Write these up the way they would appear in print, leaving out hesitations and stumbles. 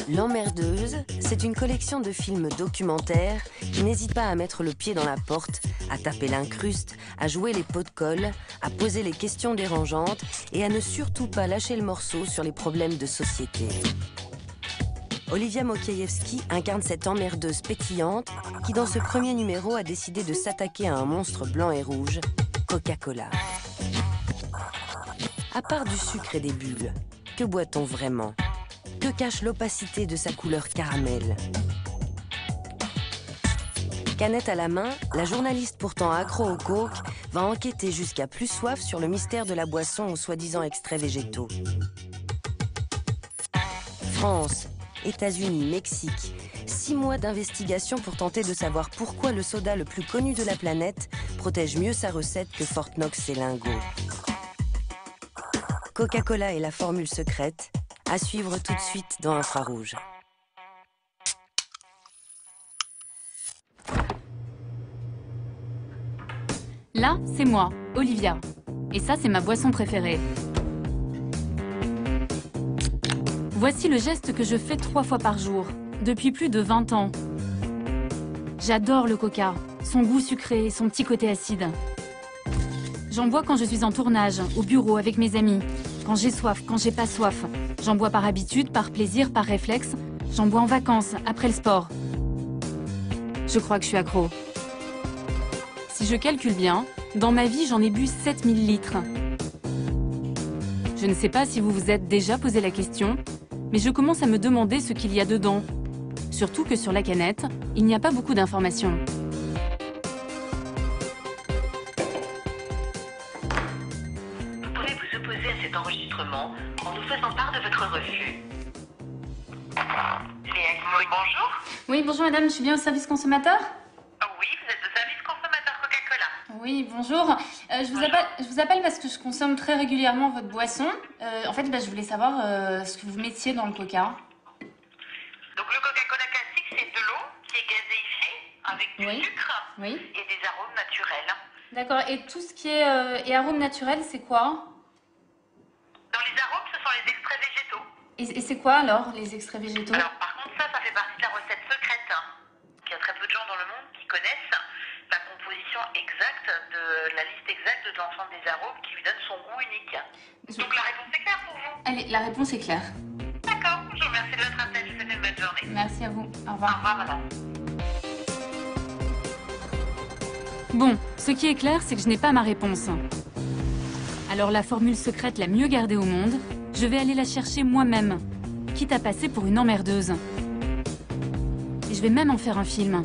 L'Emmerdeuse, c'est une collection de films documentaires qui n'hésitent pas à mettre le pied dans la porte, à taper l'incruste, à jouer les pots de colle, à poser les questions dérangeantes et à ne surtout pas lâcher le morceau sur les problèmes de société. Olivia Mokiejewski incarne cette emmerdeuse pétillante qui, dans ce premier numéro, a décidé de s'attaquer à un monstre blanc et rouge, Coca-Cola. À part du sucre et des bulles, que boit-on vraiment ? Que cache l'opacité de sa couleur caramel? Canette à la main, la journaliste pourtant accro au coke va enquêter jusqu'à plus soif sur le mystère de la boisson aux soi-disant extraits végétaux. France, États-Unis, Mexique, 6 mois d'investigation pour tenter de savoir pourquoi le soda le plus connu de la planète protège mieux sa recette que Fort Knox et Lingo. Coca-Cola et la formule secrète, à suivre tout de suite dans Infrarouge. Là, c'est moi, Olivia. Et ça, c'est ma boisson préférée. Voici le geste que je fais 3 fois par jour, depuis plus de 20 ans. J'adore le coca, son goût sucré et son petit côté acide. J'en bois quand je suis en tournage, au bureau, avec mes amis. Quand j'ai soif, quand j'ai pas soif. J'en bois par habitude, par plaisir, par réflexe. J'en bois en vacances, après le sport. Je crois que je suis accro. Si je calcule bien, dans ma vie, j'en ai bu 7000 litres. Je ne sais pas si vous vous êtes déjà posé la question, mais je commence à me demander ce qu'il y a dedans. Surtout que sur la canette, il n'y a pas beaucoup d'informations. Vous pouvez vous opposer à cet enregistrement en nous faisant part de votre refus. Léa Guimaury, bonjour. Oui, bonjour madame, je suis bien au service consommateur ? Oui, vous êtes au service consommateur Coca-Cola. Oui, bonjour. Je vous appelle parce que je consomme très régulièrement votre boisson. En fait, je voulais savoir ce que vous mettiez dans le coca. Donc le Coca-Cola classique, c'est de l'eau qui est gazéifiée avec du sucre et des arômes naturels. D'accord, et tout ce qui est et arômes naturels, c'est quoi? Dans les arômes, ce sont les extraits végétaux. Et c'est quoi alors, les extraits végétaux? Alors par contre, ça fait partie de la recette secrète. Il y a très peu de gens dans le monde qui connaissent la composition exacte de la liste exacte de l'ensemble des arômes qui lui donne son goût unique. Donc la réponse est claire pour vous? Allez, la réponse est claire. D'accord, je vous remercie de votre appel, je vous souhaite une bonne journée. Merci à vous, au Au revoir. revoir madame. Bon, ce qui est clair, c'est que je n'ai pas ma réponse. Alors la formule secrète la mieux gardée au monde, je vais aller la chercher moi-même, quitte à passer pour une emmerdeuse. Et je vais même en faire un film.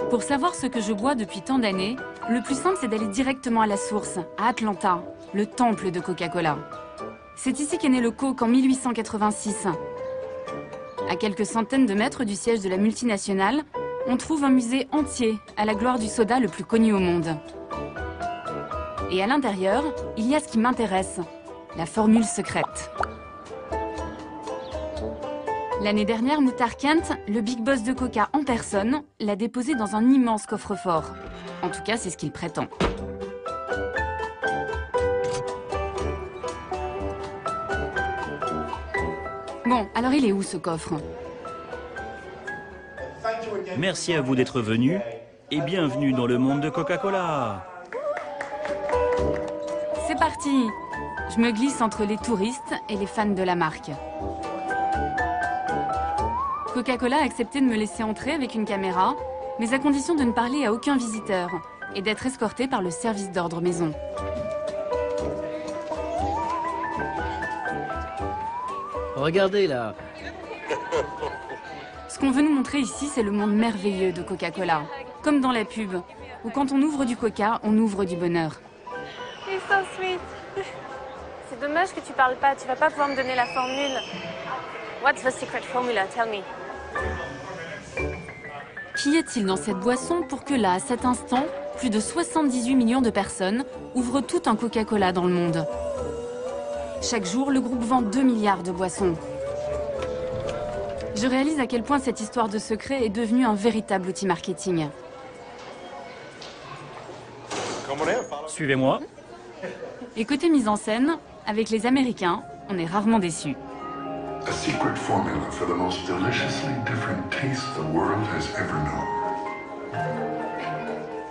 Pour savoir ce que je bois depuis tant d'années, le plus simple c'est d'aller directement à la source, à Atlanta, le temple de Coca-Cola. C'est ici qu'est né le Coke en 1886. À quelques centaines de mètres du siège de la multinationale, on trouve un musée entier à la gloire du soda le plus connu au monde. Et à l'intérieur, il y a ce qui m'intéresse, la formule secrète. L'année dernière, Muhtar Kent, le big boss de Coca en personne, l'a déposé dans un immense coffre-fort. En tout cas, c'est ce qu'il prétend. Bon, alors il est où ce coffre? Merci à vous d'être venu et bienvenue dans le monde de Coca-Cola. C'est parti! Je me glisse entre les touristes et les fans de la marque. Coca-Cola a accepté de me laisser entrer avec une caméra, mais à condition de ne parler à aucun visiteur et d'être escorté par le service d'ordre maison. Regardez là. Ce qu'on veut nous montrer ici, c'est le monde merveilleux de Coca-Cola. Comme dans la pub, où quand on ouvre du coca, on ouvre du bonheur. You're so sweet. C'est dommage que tu parles pas, tu vas pas pouvoir me donner la formule. What's the secret formula? Tell me. Qu'y a-t-il dans cette boisson pour que là, à cet instant, plus de 78 millions de personnes ouvrent tout un Coca-Cola dans le monde? Chaque jour, le groupe vend 2 milliards de boissons. Je réalise à quel point cette histoire de secret est devenue un véritable outil marketing. Suivez-moi. Et côté mise en scène, avec les Américains, on est rarement déçus. A secret formula for the most deliciously different taste the world has ever known.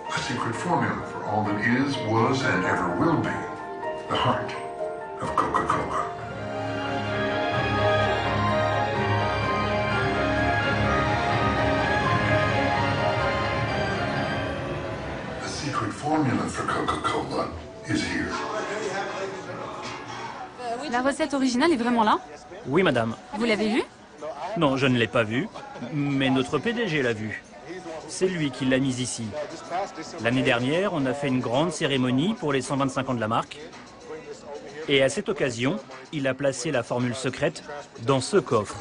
A secret formula for all that is, was, and ever will be the heart of Coca-Cola. The secret formula for Coca-Cola is here. La recette originale est vraiment là? Oui, madame. Vous l'avez vue? Non, je ne l'ai pas vue, mais notre PDG l'a vue. C'est lui qui l'a mise ici. L'année dernière, on a fait une grande cérémonie pour les 125 ans de la marque. Et à cette occasion, il a placé la formule secrète dans ce coffre.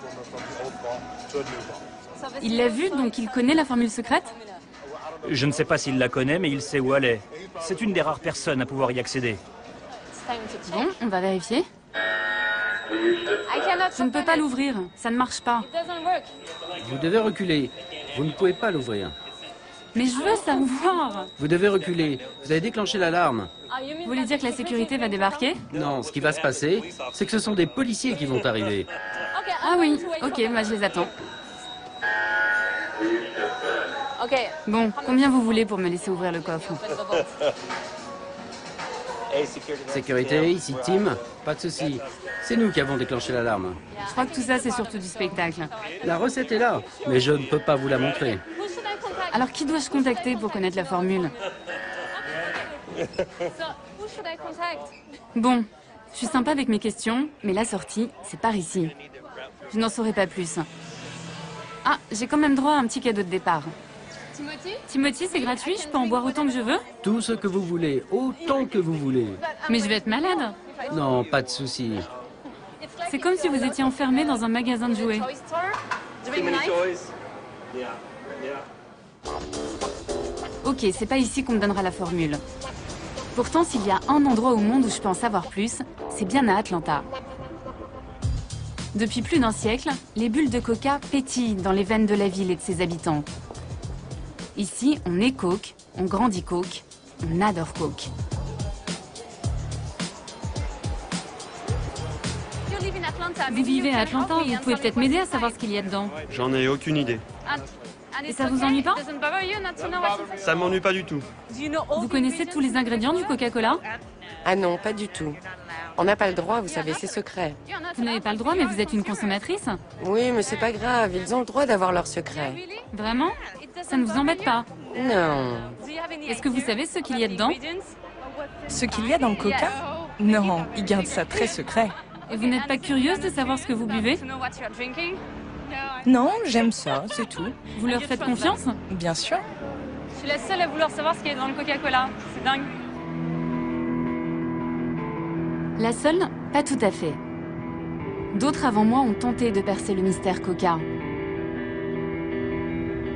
Il l'a vue, donc il connaît la formule secrète? Je ne sais pas s'il la connaît, mais il sait où elle est. C'est une des rares personnes à pouvoir y accéder. Bon, on va vérifier. Je ne peux pas l'ouvrir, ça ne marche pas. Vous devez reculer. Vous ne pouvez pas l'ouvrir. Mais je veux savoir. Vous devez reculer. Vous avez déclenché l'alarme. Vous voulez dire que la sécurité va débarquer? Non, ce qui va se passer, c'est que ce sont des policiers qui vont arriver. Ah oui, ok, bah je les attends. Bon, combien vous voulez pour me laisser ouvrir le coffre? Sécurité, ici Tim. Pas de souci. C'est nous qui avons déclenché l'alarme. Je crois que tout ça, c'est surtout du spectacle. La recette est là, mais je ne peux pas vous la montrer. Alors qui dois-je contacter pour connaître la formule? Bon, je suis sympa avec mes questions, mais la sortie, c'est par ici. Je n'en saurai pas plus. Ah, j'ai quand même droit à un petit cadeau de départ. Timothy, c'est gratuit, je peux en boire autant que je veux? Tout ce que vous voulez, autant que vous voulez. Mais je vais être malade. Non, pas de souci. C'est comme si vous étiez enfermé dans un magasin de jouets. Ok, c'est pas ici qu'on me donnera la formule. Pourtant, s'il y a un endroit au monde où je peux en savoir plus, c'est bien à Atlanta. Depuis plus d'un siècle, les bulles de coca pétillent dans les veines de la ville et de ses habitants. Ici, on est Coke, on grandit Coke, on adore Coke. Vous vivez à Atlanta, vous pouvez peut-être m'aider à savoir ce qu'il y a dedans. J'en ai aucune idée. Et ça vous ennuie pas? Ça m'ennuie pas du tout. Vous connaissez tous les ingrédients du Coca-Cola? Ah non, pas du tout. On n'a pas le droit, vous savez, c'est secret. Vous n'avez pas le droit, mais vous êtes une consommatrice? Oui, mais c'est pas grave, ils ont le droit d'avoir leur secret. Vraiment? Ça ne vous embête pas? Non. Est-ce que vous savez ce qu'il y a dedans? Ce qu'il y a dans le coca? Non, ils gardent ça très secret. Et vous n'êtes pas curieuse de savoir ce que vous buvez? Non, j'aime ça, c'est tout. Vous leur faites confiance? Bien sûr. Je suis la seule à vouloir savoir ce qu'il y a dans le Coca-Cola. C'est dingue. La seule? Pas tout à fait. D'autres avant moi ont tenté de percer le mystère Coca.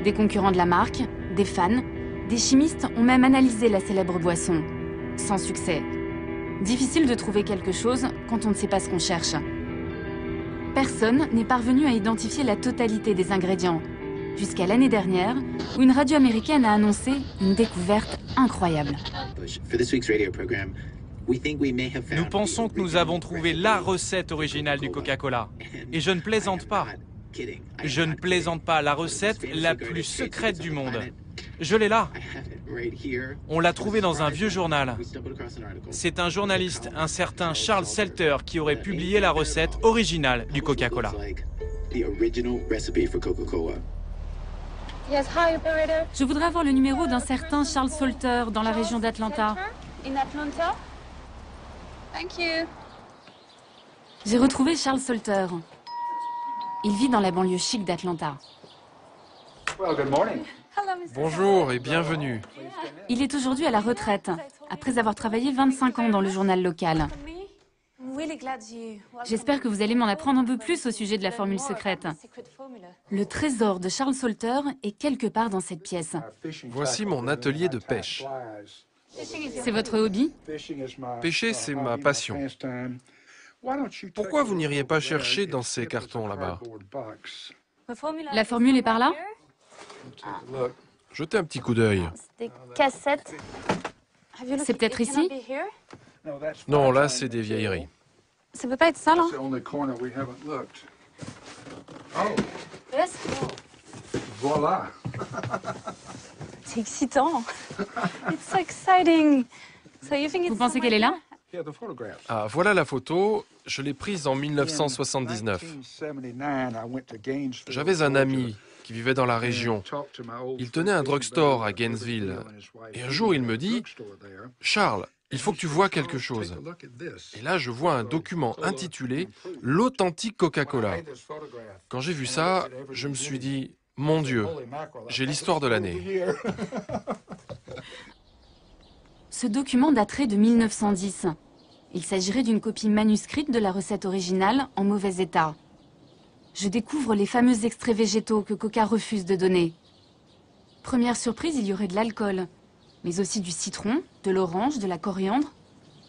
Des concurrents de la marque, des fans, des chimistes ont même analysé la célèbre boisson. Sans succès. Difficile de trouver quelque chose quand on ne sait pas ce qu'on cherche. Personne n'est parvenu à identifier la totalité des ingrédients, jusqu'à l'année dernière, où une radio américaine a annoncé une découverte incroyable. Nous pensons que nous avons trouvé la recette originale du Coca-Cola. Et je ne plaisante pas. Je ne plaisante pas, la recette la plus secrète du monde. Je l'ai là. On l'a trouvée dans un vieux journal. C'est un journaliste, un certain Charles Selter, qui aurait publié la recette originale du Coca-Cola. Je voudrais avoir le numéro d'un certain Charles Salter dans la région d'Atlanta. J'ai retrouvé Charles Salter. Il vit dans la banlieue chic d'Atlanta. Bonjour et bienvenue. Il est aujourd'hui à la retraite, après avoir travaillé 25 ans dans le journal local. J'espère que vous allez m'en apprendre un peu plus au sujet de la formule secrète. Le trésor de Charles Salter est quelque part dans cette pièce. Voici mon atelier de pêche. C'est votre hobby? Pêcher, c'est ma passion. Pourquoi vous n'iriez pas chercher dans ces cartons là-bas? La formule est par là? Jetez un petit coup d'œil. Des cassettes. C'est peut-être ici? Non, là, c'est des vieilleries. Ça peut pas être ça, là? Voilà. C'est excitant. It's so exciting. Vous pensez qu'elle est là? Ah, voilà la photo. Je l'ai prise en 1979. J'avais un ami qui vivait dans la région. Il tenait un drugstore à Gainesville. Et un jour, il me dit, « Charles, il faut que tu vois quelque chose. » Et là, je vois un document intitulé « L'authentique Coca-Cola ». Quand j'ai vu ça, je me suis dit, « Mon Dieu, j'ai l'histoire de l'année. » Ce document daterait de 1910. Il s'agirait d'une copie manuscrite de la recette originale en mauvais état. Je découvre les fameux extraits végétaux que Coca refuse de donner. Première surprise, il y aurait de l'alcool, mais aussi du citron, de l'orange, de la coriandre,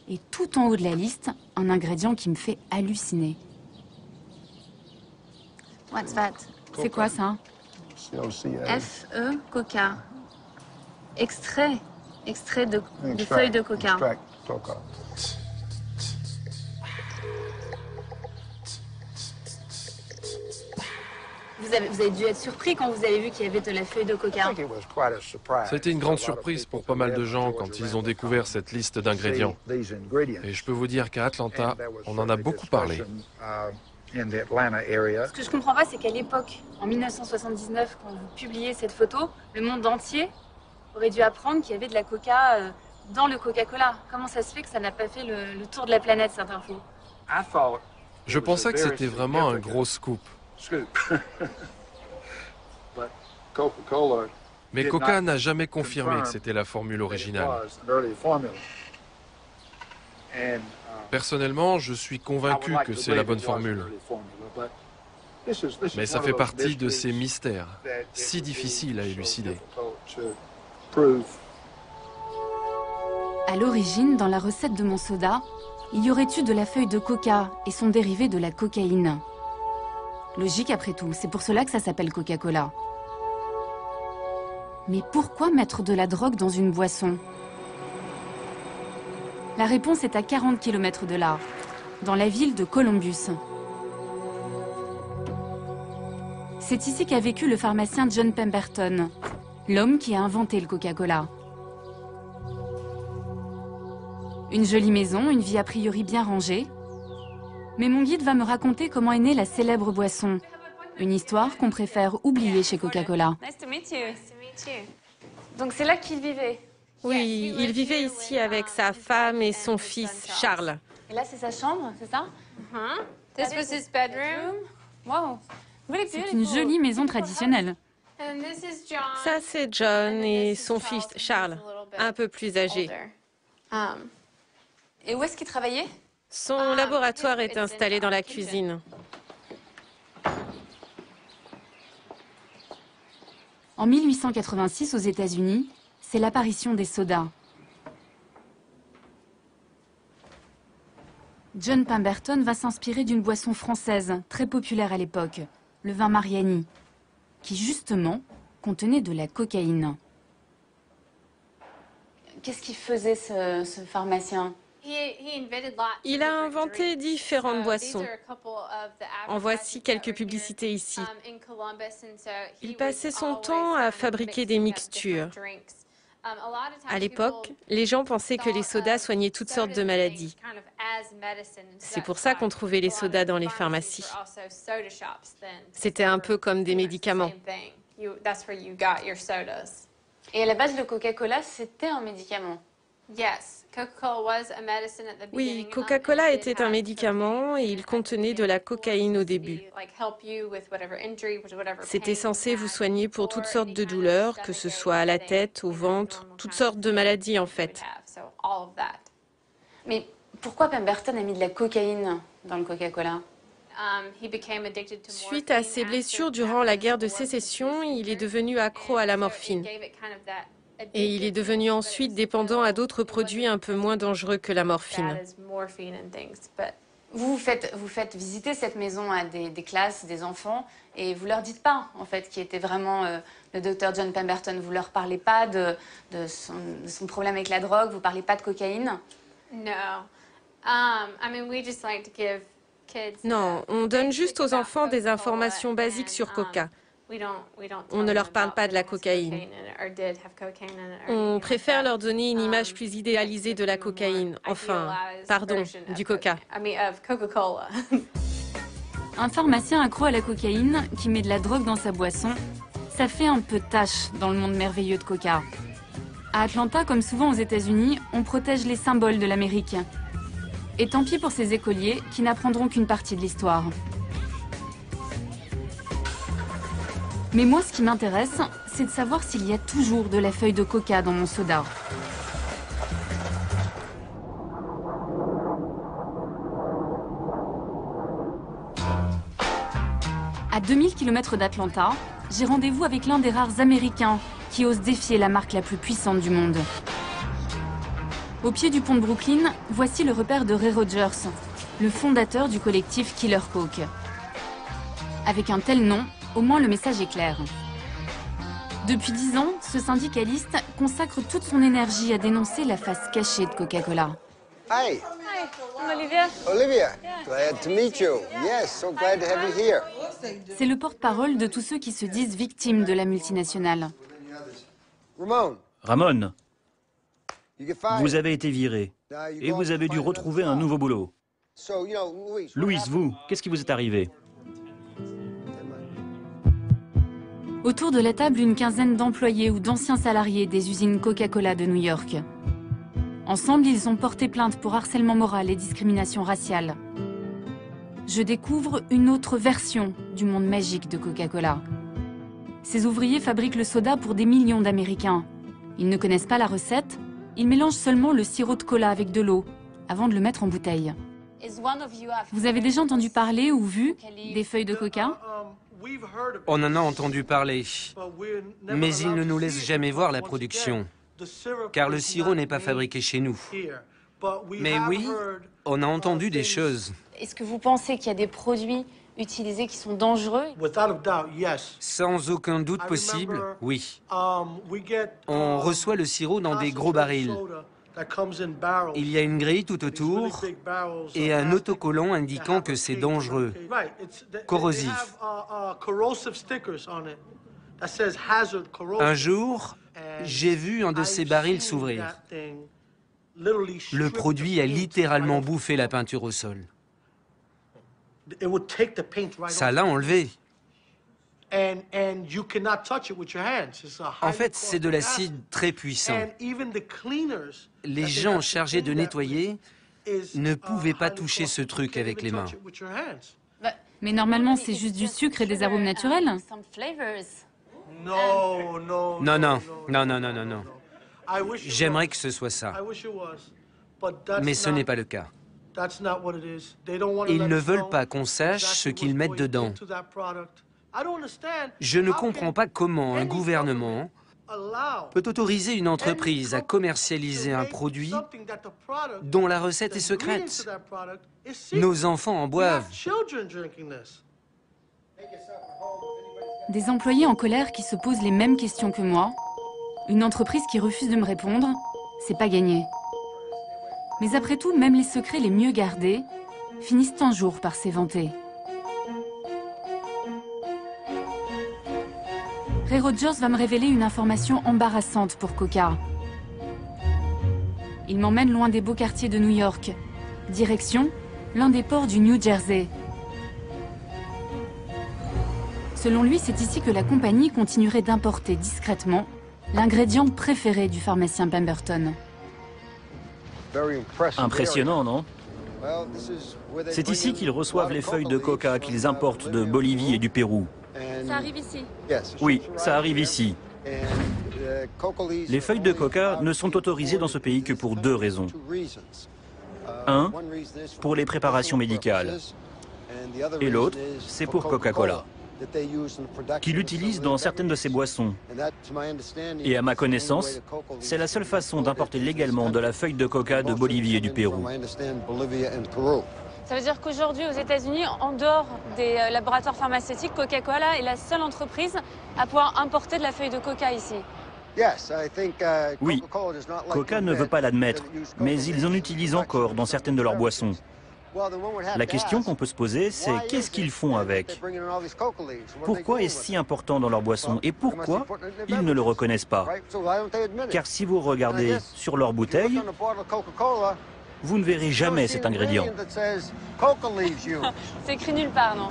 et tout en haut de la liste, un ingrédient qui me fait halluciner. What's that? C'est quoi ça? F-E, Coca. Extrait. Extrait de feuilles de coca. Vous avez dû être surpris quand vous avez vu qu'il y avait de la feuille de coca. Ça a été une grande surprise pour pas mal de gens quand ils ont découvert cette liste d'ingrédients. Et je peux vous dire qu'à Atlanta, on en a beaucoup parlé. Ce que je comprends pas, c'est qu'à l'époque, en 1979, quand vous publiez cette photo, le monde entier aurait dû apprendre qu'il y avait de la coca dans le Coca-Cola. Comment ça se fait que ça n'a pas fait le tour de la planète, cette info? Je pensais que c'était vraiment un gros scoop. Mais Coca n'a jamais confirmé que c'était la formule originale. Personnellement, je suis convaincu que c'est la bonne formule. Mais ça fait partie de ces mystères, si difficiles à élucider. À l'origine, dans la recette de mon soda, il y aurait eu de la feuille de coca et son dérivé de la cocaïne. Logique après tout, c'est pour cela que ça s'appelle Coca-Cola. Mais pourquoi mettre de la drogue dans une boisson? La réponse est à 40 km de là, dans la ville de Columbus. C'est ici qu'a vécu le pharmacien John Pemberton, l'homme qui a inventé le Coca-Cola. Une jolie maison, une vie a priori bien rangée. Mais mon guide va me raconter comment est née la célèbre boisson. Une histoire qu'on préfère oublier chez Coca-Cola. Donc c'est là qu'il vivait? Oui, il vivait ici avec sa femme et son fils, Charles. Et là, c'est sa chambre, c'est ça? This was his bedroom. Wow. C'est une jolie maison traditionnelle. Ça, c'est John et son fils, Charles, un peu plus âgé. Et où est-ce qu'il travaillait? Son laboratoire est installé dans la cuisine. En 1886, aux États-Unis, c'est l'apparition des sodas. John Pemberton va s'inspirer d'une boisson française très populaire à l'époque, le vin Mariani, qui justement contenait de la cocaïne. Qu'est-ce qu'il faisait ce pharmacien? Il a inventé différentes boissons. En voici quelques publicités ici. Il passait son temps à fabriquer des mixtures. À l'époque, les gens pensaient que les sodas soignaient toutes sortes de maladies. C'est pour ça qu'on trouvait les sodas dans les pharmacies. C'était un peu comme des médicaments. Et à la base, le Coca-Cola, c'était un médicament. Oui, Coca-Cola était un médicament et il contenait de la cocaïne au début. C'était censé vous soigner pour toutes sortes de douleurs, que ce soit à la tête, au ventre, toutes sortes de maladies en fait. Mais Pourquoi Pemberton a mis de la cocaïne dans le Coca-Cola? Suite à ses blessures durant la guerre de sécession, il est devenu accro à la morphine. Et il est devenu ensuite dépendant à d'autres produits un peu moins dangereux que la morphine. Vous faites visiter cette maison à des classes, des enfants, et vous leur dites pas, en fait, qui était vraiment le docteur John Pemberton. Vous leur parlez pas de son problème avec la drogue, vous parlez pas de cocaïne? Non, on donne juste aux enfants des informations basiques sur Coca. On ne leur parle pas de la cocaïne. On préfère leur donner une image plus idéalisée de la cocaïne. Enfin, pardon, du Coca. Un pharmacien accro à la cocaïne qui met de la drogue dans sa boisson, ça fait un peu tâche dans le monde merveilleux de Coca. À Atlanta, comme souvent aux États-Unis, on protège les symboles de l'Amérique. Et tant pis pour ces écoliers qui n'apprendront qu'une partie de l'histoire. Mais moi, ce qui m'intéresse, c'est de savoir s'il y a toujours de la feuille de coca dans mon soda. À 2000 km d'Atlanta, j'ai rendez-vous avec l'un des rares Américains qui osent défier la marque la plus puissante du monde. Au pied du pont de Brooklyn, voici le repère de Ray Rogers, le fondateur du collectif Killer Coke. Avec un tel nom, au moins le message est clair. Depuis 10 ans, ce syndicaliste consacre toute son énergie à dénoncer la face cachée de Coca-Cola. Hi. Hi, I'm Olivia. Olivia, glad to meet you. Yes, so glad to have you here. C'est le porte-parole de tous ceux qui se disent victimes de la multinationale. Ramon, vous avez été viré et vous avez dû retrouver un nouveau boulot. Louis, vous, qu'est-ce qui vous est arrivé? Autour de la table, une quinzaine d'employés ou d'anciens salariés des usines Coca-Cola de New York. Ensemble, ils ont porté plainte pour harcèlement moral et discrimination raciale. Je découvre une autre version du monde magique de Coca-Cola. Ces ouvriers fabriquent le soda pour des millions d'Américains. Ils ne connaissent pas la recette, ils mélangent seulement le sirop de cola avec de l'eau, avant de le mettre en bouteille. Vous avez déjà entendu parler ou vu des feuilles de coca? On en a entendu parler, mais ils ne nous laissent jamais voir la production, car le sirop n'est pas fabriqué chez nous. Mais oui, on a entendu des choses. Est-ce que vous pensez qu'il y a des produits utilisés qui sont dangereux? Sans aucun doute possible, oui. On reçoit le sirop dans des gros barils. Il y a une grille tout autour et un autocollant indiquant que c'est dangereux, corrosif. Un jour, j'ai vu un de ces barils s'ouvrir. Le produit a littéralement bouffé la peinture au sol. Ça l'a enlevé. En fait, c'est de l'acide très puissant. Les gens chargés de nettoyer ne pouvaient pas toucher ce truc avec les mains. Mais normalement, c'est juste du sucre et des arômes naturels. Non, non, non, non, non, non, non. J'aimerais que ce soit ça. Mais ce n'est pas le cas. Ils ne veulent pas qu'on sache ce qu'ils mettent dedans. Je ne comprends pas comment un gouvernement peut autoriser une entreprise à commercialiser un produit dont la recette est secrète. Nos enfants en boivent. Des employés en colère qui se posent les mêmes questions que moi. Une entreprise qui refuse de me répondre, c'est pas gagné. Mais après tout, même les secrets les mieux gardés finissent un jour par s'éventer. Ray Rogers va me révéler une information embarrassante pour Coca. Il m'emmène loin des beaux quartiers de New York. Direction, l'un des ports du New Jersey. Selon lui, c'est ici que la compagnie continuerait d'importer discrètement l'ingrédient préféré du pharmacien Pemberton. Impressionnant, non? C'est ici qu'ils reçoivent les feuilles de coca qu'ils importent de Bolivie et du Pérou. Ça arrive ici. Oui, ça arrive ici. Les feuilles de coca ne sont autorisées dans ce pays que pour 2 raisons. Un, pour les préparations médicales. Et l'autre, c'est pour Coca-Cola, qui l'utilise dans certaines de ses boissons. Et à ma connaissance, c'est la seule façon d'importer légalement de la feuille de coca de Bolivie et du Pérou. Ça veut dire qu'aujourd'hui, aux États-Unis, en dehors des laboratoires pharmaceutiques, Coca-Cola est la seule entreprise à pouvoir importer de la feuille de coca ici. Oui, Coca ne veut pas l'admettre, mais ils en utilisent encore dans certaines de leurs boissons. La question qu'on peut se poser, c'est qu'est-ce qu'ils font avec? Pourquoi est-ce si important dans leur boisson et pourquoi ils ne le reconnaissent pas? Car si vous regardez sur leur bouteille, vous ne verrez jamais cet ingrédient. C'est écrit nulle part, non?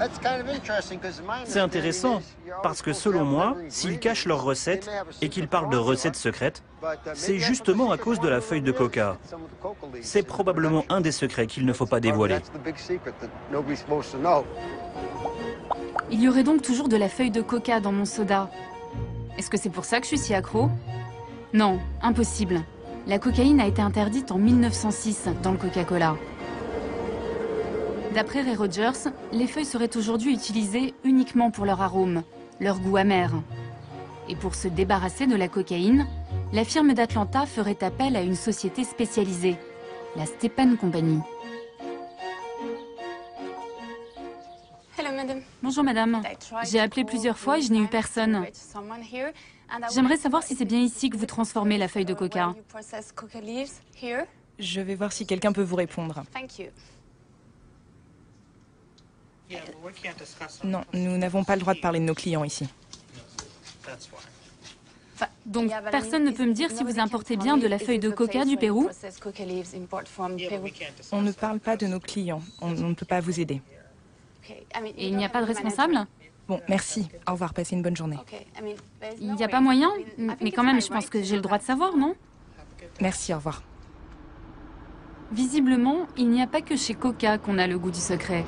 C'est intéressant, parce que selon moi, s'ils cachent leurs recettes et qu'ils parlent de recettes secrètes, c'est justement à cause de la feuille de coca. C'est probablement un des secrets qu'il ne faut pas dévoiler. Il y aurait donc toujours de la feuille de coca dans mon soda. Est-ce que c'est pour ça que je suis si accro? Non, impossible. La cocaïne a été interdite en 1906 dans le Coca-Cola. D'après Ray Rogers, les feuilles seraient aujourd'hui utilisées uniquement pour leur arôme, leur goût amer. Et pour se débarrasser de la cocaïne, la firme d'Atlanta ferait appel à une société spécialisée, la Stepan Company. Bonjour madame, j'ai appelé plusieurs fois et je n'ai eu personne. J'aimerais savoir si c'est bien ici que vous transformez la feuille de coca. Je vais voir si quelqu'un peut vous répondre. Non, nous n'avons pas le droit de parler de nos clients ici. Donc, personne ne peut me dire si vous importez bien de la feuille de coca du Pérou? On ne parle pas de nos clients. On ne peut pas vous aider. Et il n'y a pas de responsable? Bon, merci. Au revoir, passez une bonne journée. Il n'y a pas moyen? Mais quand même, je pense que j'ai le droit de savoir, non? Merci, au revoir. Visiblement, il n'y a pas que chez Coca qu'on a le goût du secret.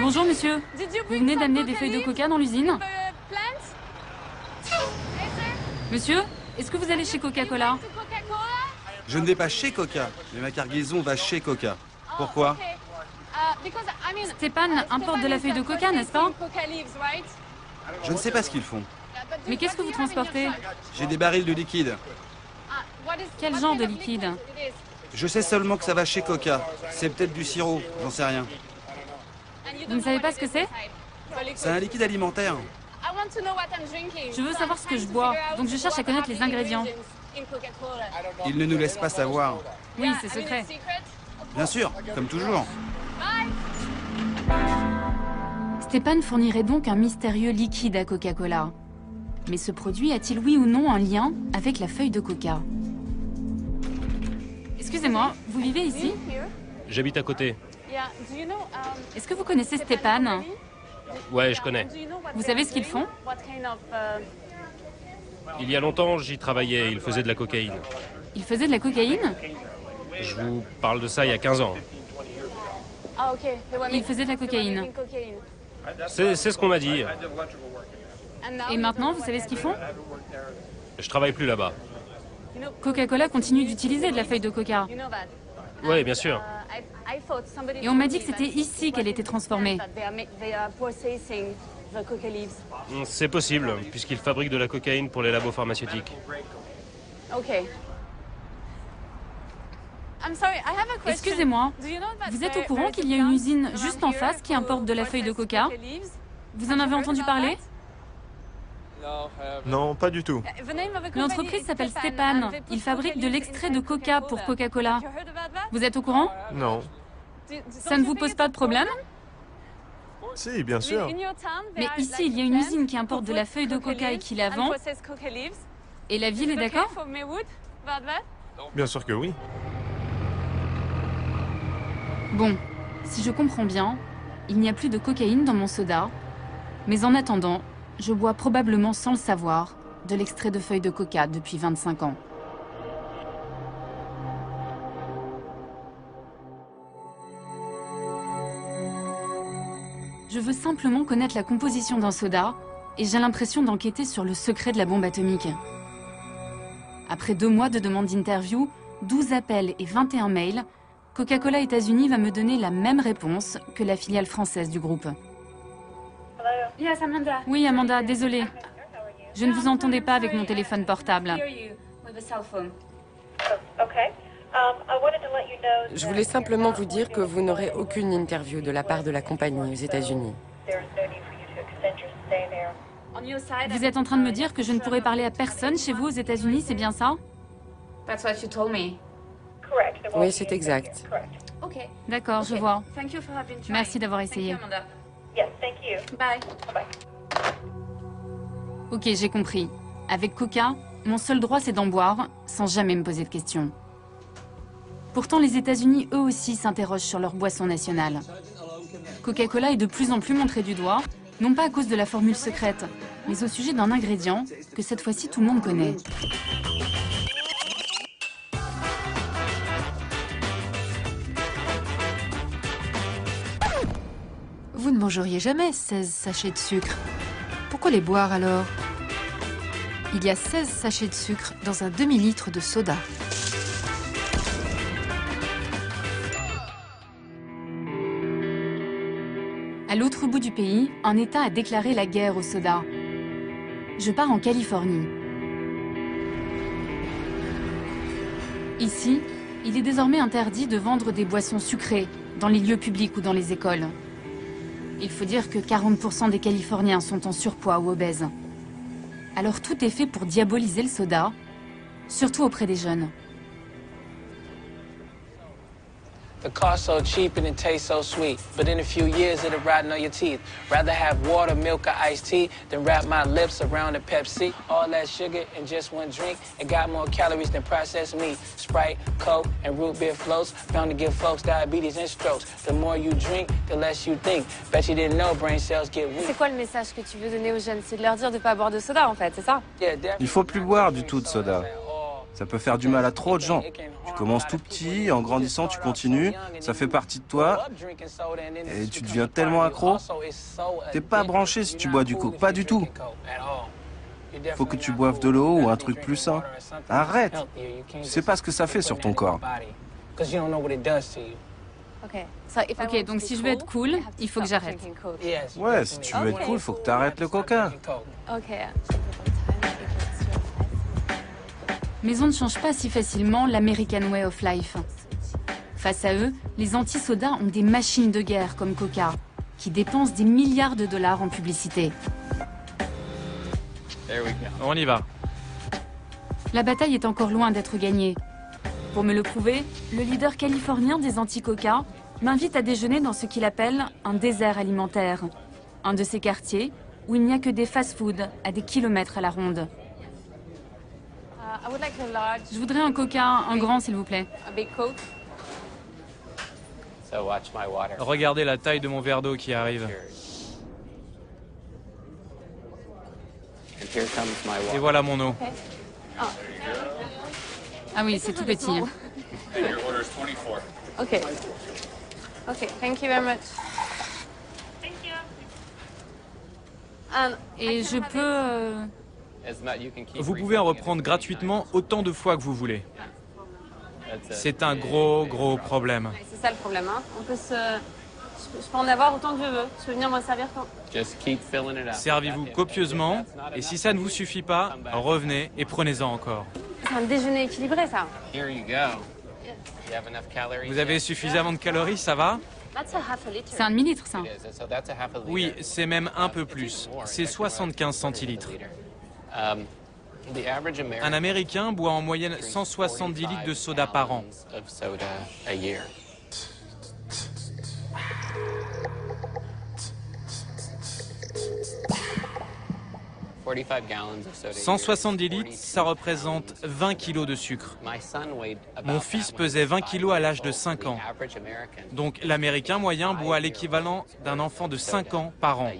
Bonjour monsieur, vous venez d'amener des feuilles de coca dans l'usine? Monsieur, est-ce que vous allez chez Coca-Cola? Je ne vais pas chez Coca, mais ma cargaison va chez Coca. Pourquoi? Stepan importe de la feuille de coca, n'est-ce pas? Je ne sais pas ce qu'ils font. Mais qu'est-ce que vous transportez? J'ai des barils de liquide. Quel genre de liquide? Je sais seulement que ça va chez Coca. C'est peut-être du sirop, j'en sais rien. Vous ne savez pas ce que c'est? C'est un liquide alimentaire. Je veux savoir ce que je bois, donc je cherche à connaître les ingrédients. Ils ne nous laissent pas savoir. Oui, c'est secret. Bien sûr, comme toujours. Stepan fournirait donc un mystérieux liquide à Coca-Cola. Mais ce produit a-t-il oui ou non un lien avec la feuille de coca? Excusez-moi, vous vivez ici? J'habite à côté. Est-ce que vous connaissez Stepan? Ouais, je connais. Vous savez ce qu'ils font? Il y a longtemps, j'y travaillais. Il faisait de la cocaïne. Il faisait de la cocaïne? Je vous parle de ça il y a 15 ans. Il faisait de la cocaïne. C'est ce qu'on m'a dit. Et maintenant, vous savez ce qu'ils font? Je travaille plus là-bas. Coca-Cola continue d'utiliser de la feuille de coca. Oui, bien sûr. Et on m'a dit que c'était ici qu'elle était transformée. C'est possible, puisqu'ils fabriquent de la cocaïne pour les labos pharmaceutiques. Excusez-moi, vous êtes au courant qu'il y a une usine juste en face qui importe de la feuille de coca? Vous en avez entendu parler? Non, pas du tout. L'entreprise s'appelle Stepan. Ils fabriquent de l'extrait de coca pour Coca-Cola. Vous êtes au courant? Non. Ça ne vous pose pas de problème? Si, bien sûr. Mais ici, il y a une usine qui importe de la feuille de coca et qui la vend. Et la ville est d'accord? Bien sûr que oui. Bon, si je comprends bien, il n'y a plus de cocaïne dans mon soda. Mais en attendant, je bois probablement sans le savoir de l'extrait de feuille de coca depuis 25 ans. Je veux simplement connaître la composition d'un soda et j'ai l'impression d'enquêter sur le secret de la bombe atomique. Après 2 mois de demande d'interview, 12 appels et 21 mails, Coca-Cola États-Unis va me donner la même réponse que la filiale française du groupe. Yes, Amanda. Oui, Amanda, désolée. Je ne vous entendais pas avec mon téléphone portable. Je voulais simplement vous dire que vous n'aurez aucune interview de la part de la compagnie aux États-Unis. Vous êtes en train de me dire que je ne pourrai parler à personne chez vous aux États-Unis, c'est bien ça? Oui, c'est exact. D'accord, je vois. Merci d'avoir essayé. Ok, j'ai compris. Avec Coca, mon seul droit c'est d'en boire, sans jamais me poser de questions. Pourtant, les États-Unis, eux aussi, s'interrogent sur leur boisson nationale. Coca-Cola est de plus en plus montré du doigt, non pas à cause de la formule secrète, mais au sujet d'un ingrédient que cette fois-ci tout le monde connaît. Vous ne mangeriez jamais 16 sachets de sucre. Pourquoi les boire alors? Il y a 16 sachets de sucre dans un demi-litre de soda. À l'autre bout du pays, un État a déclaré la guerre au soda. Je pars en Californie. Ici, il est désormais interdit de vendre des boissons sucrées dans les lieux publics ou dans les écoles. Il faut dire que 40% des Californiens sont en surpoids ou obèses. Alors tout est fait pour diaboliser le soda, surtout auprès des jeunes. The cost so cheap and it tastes so sweet, but in a few years it'll rot on your teeth. Rather have water, milk, or iced tea than wrap my lips around a Pepsi. All that sugar in just one drink, it got more calories than processed meat. Sprite, Coke, and root beer floats, bound to give folks diabetes and strokes. The more you drink, the less you think. Bet you didn't know brain cells get weak. C'est quoi le message que tu veux donner aux jeunes? C'est de leur dire de ne pas boire de soda en fait, c'est ça? Il faut plus boire du tout de soda. Ça peut faire du mal à trop de gens. Tu commences tout petit, en grandissant tu continues, ça fait partie de toi, et tu deviens tellement accro. T'es pas branché si tu bois du coke, pas du tout. Faut que tu boives de l'eau ou un truc plus sain. Arrête! Tu sais pas ce que ça fait sur ton corps. Ok, donc si je veux être cool, il faut que j'arrête. Ouais, si tu veux être cool, faut que t'arrêtes le coca. Mais on ne change pas si facilement l'American Way of Life. Face à eux, les anti-sodas ont des machines de guerre comme Coca, qui dépensent des milliards de dollars en publicité. On y va. La bataille est encore loin d'être gagnée. Pour me le prouver, le leader californien des anti-Coca m'invite à déjeuner dans ce qu'il appelle un désert alimentaire. Un de ces quartiers où il n'y a que des fast-foods à des kilomètres à la ronde. Je voudrais un Coca, un grand s'il vous plaît. Regardez la taille de mon verre d'eau qui arrive. Et voilà mon eau. Ah oui, c'est tout petit. Ok. Ok, thank you very much. Et je peux... Vous pouvez en reprendre gratuitement autant de fois que vous voulez. C'est un gros problème. C'est ça le problème, hein. Je peux en avoir autant que je veux. Je peux venir m'en servir quand. Servez-vous copieusement, et si ça ne vous suffit pas, revenez et prenez-en encore. C'est un déjeuner équilibré, ça. Vous avez suffisamment de calories, ça va? C'est un demi-litre, ça. Oui, c'est même un peu plus. C'est 75 centilitres. Un Américain boit en moyenne 170 litres de soda par an. 170 litres, ça représente 20 kilos de sucre. Mon fils pesait 20 kilos à l'âge de 5 ans. Donc l'Américain moyen boit l'équivalent d'un enfant de 5 ans par an.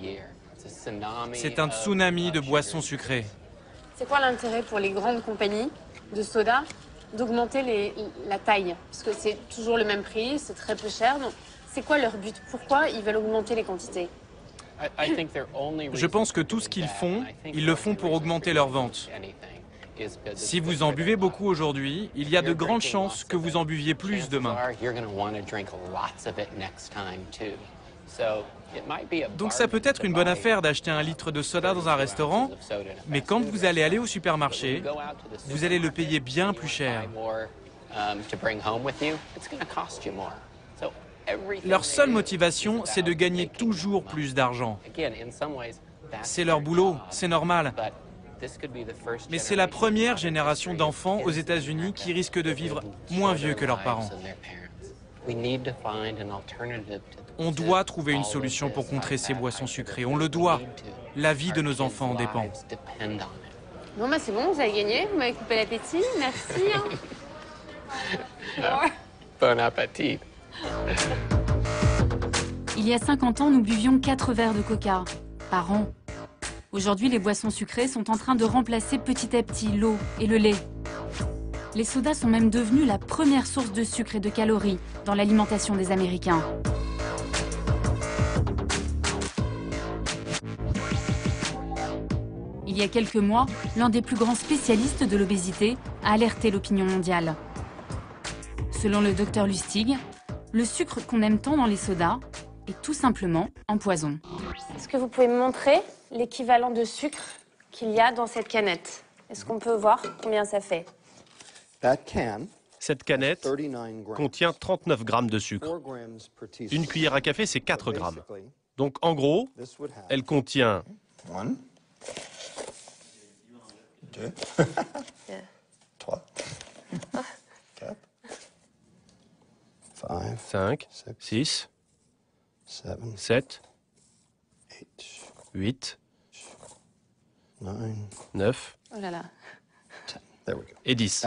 C'est un tsunami de boissons sucrées. C'est quoi l'intérêt pour les grandes compagnies de soda d'augmenter la taille? Parce que c'est toujours le même prix, c'est très peu cher. Donc c'est quoi leur but? Pourquoi ils veulent augmenter les quantités? Je pense que tout ce qu'ils font, ils le font pour augmenter leurs ventes. Si vous en buvez beaucoup aujourd'hui, il y a de grandes chances que vous en buviez plus demain. Donc ça peut être une bonne affaire d'acheter 1 litre de soda dans un restaurant, mais quand vous allez aller au supermarché, vous allez le payer bien plus cher. Leur seule motivation, c'est de gagner toujours plus d'argent. C'est leur boulot, c'est normal. Mais c'est la première génération d'enfants aux États-Unis qui risque de vivre moins vieux que leurs parents. On doit trouver une solution pour contrer ces boissons sucrées. On le doit. La vie de nos enfants en dépend. Bon, bah c'est bon, vous avez gagné. Vous m'avez coupé l'appétit. Merci. Bon appétit. Il y a 50 ans, nous buvions 4 verres de coca par an. Aujourd'hui, les boissons sucrées sont en train de remplacer petit à petit l'eau et le lait. Les sodas sont même devenus la première source de sucre et de calories dans l'alimentation des Américains. Il y a quelques mois, l'un des plus grands spécialistes de l'obésité a alerté l'opinion mondiale. Selon le Dr Lustig, le sucre qu'on aime tant dans les sodas est tout simplement un poison. Est-ce que vous pouvez me montrer l'équivalent de sucre qu'il y a dans cette canette? Est-ce qu'on peut voir combien ça fait? Cette canette contient 39 grammes de sucre. Une cuillère à café, c'est 4 grammes. Donc en gros, elle contient 2, 3, 4, 5, 6, 7, 8, 9 Oh là là. et 10.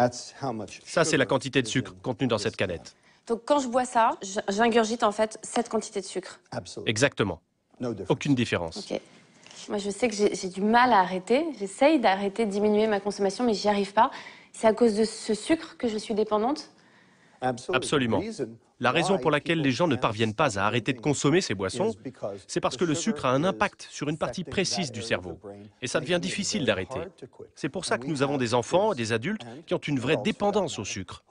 Ça, c'est la quantité de sucre contenue dans cette canette. Donc quand je bois ça, j'ingurgite en fait cette quantité de sucre. Exactement. Aucune différence. Ok. Moi, je sais que j'ai du mal à arrêter. J'essaye d'arrêter, de diminuer ma consommation, mais j'y arrive pas. C'est à cause de ce sucre que je suis dépendante? Absolument. La raison pour laquelle les gens ne parviennent pas à arrêter de consommer ces boissons, c'est parce que le sucre a un impact sur une partie précise du cerveau. Et ça devient difficile d'arrêter. C'est pour ça que nous avons des enfants et des adultes qui ont une vraie dépendance au sucre.